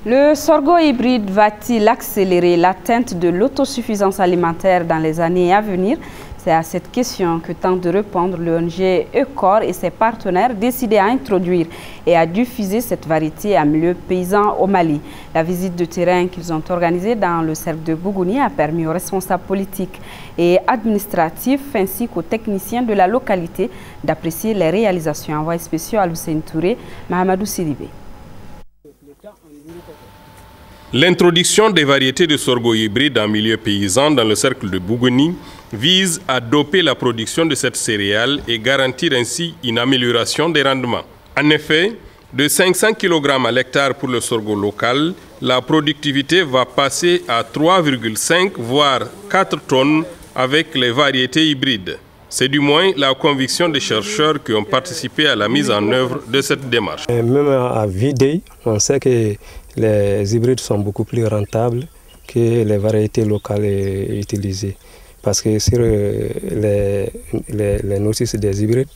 Le sorgho hybride va-t-il accélérer l'atteinte de l'autosuffisance alimentaire dans les années à venir? C'est à cette question que tente de répondre l'ONG ECOR et ses partenaires décidés à introduire et à diffuser cette variété en milieu paysan au Mali. La visite de terrain qu'ils ont organisée dans le cercle de Bougouni a permis aux responsables politiques et administratifs ainsi qu'aux techniciens de la localité d'apprécier les réalisations. Envoyé spécial à Hussein Touré, Mahamadou Sidibé. L'introduction des variétés de sorgho hybride en milieu paysan dans le cercle de Bougouni vise à doper la production de cette céréale et garantir ainsi une amélioration des rendements. En effet, de 500 kg à l'hectare pour le sorgho local, la productivité va passer à 3,5 voire 4 tonnes avec les variétés hybrides. C'est du moins la conviction des chercheurs qui ont participé à la mise en œuvre de cette démarche. Même à Videy, on sait que les hybrides sont beaucoup plus rentables que les variétés locales utilisées. Parce que sur les notices des hybrides,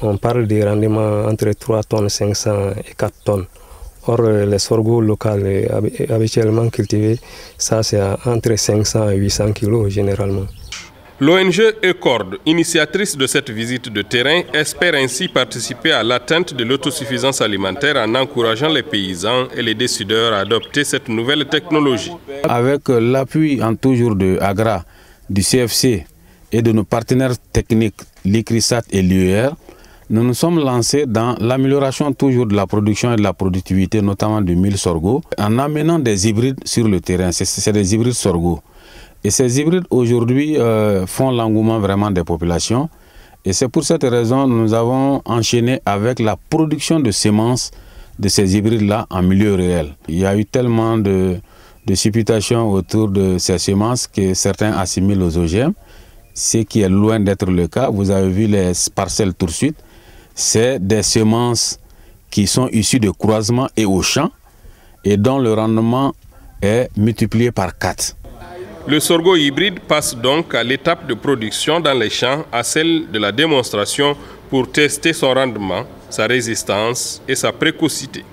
on parle des rendements entre 3 tonnes 500 et 4 tonnes. Or, les sorgho locaux habituellement cultivés, ça c'est entre 500 et 800 kg généralement. L'ONG ECOR, initiatrice de cette visite de terrain, espère ainsi participer à l'atteinte de l'autosuffisance alimentaire en encourageant les paysans et les décideurs à adopter cette nouvelle technologie. Avec l'appui en toujours de AGRA, du CFC et de nos partenaires techniques, l'ICRISAT et l'UER, nous nous sommes lancés dans l'amélioration toujours de la production et de la productivité, notamment du mil sorgho, en amenant des hybrides sur le terrain. C'est des hybrides sorgho. Et ces hybrides aujourd'hui font l'engouement vraiment des populations. Et c'est pour cette raison que nous avons enchaîné avec la production de semences de ces hybrides-là en milieu réel. Il y a eu tellement de supputations autour de ces semences que certains assimilent aux OGM, ce qui est loin d'être le cas. Vous avez vu les parcelles tout de suite. C'est des semences qui sont issues de croisements et au champ et dont le rendement est multiplié par 4. Le sorgho hybride passe donc à l'étape de production dans les champs, à celle de la démonstration pour tester son rendement, sa résistance et sa précocité.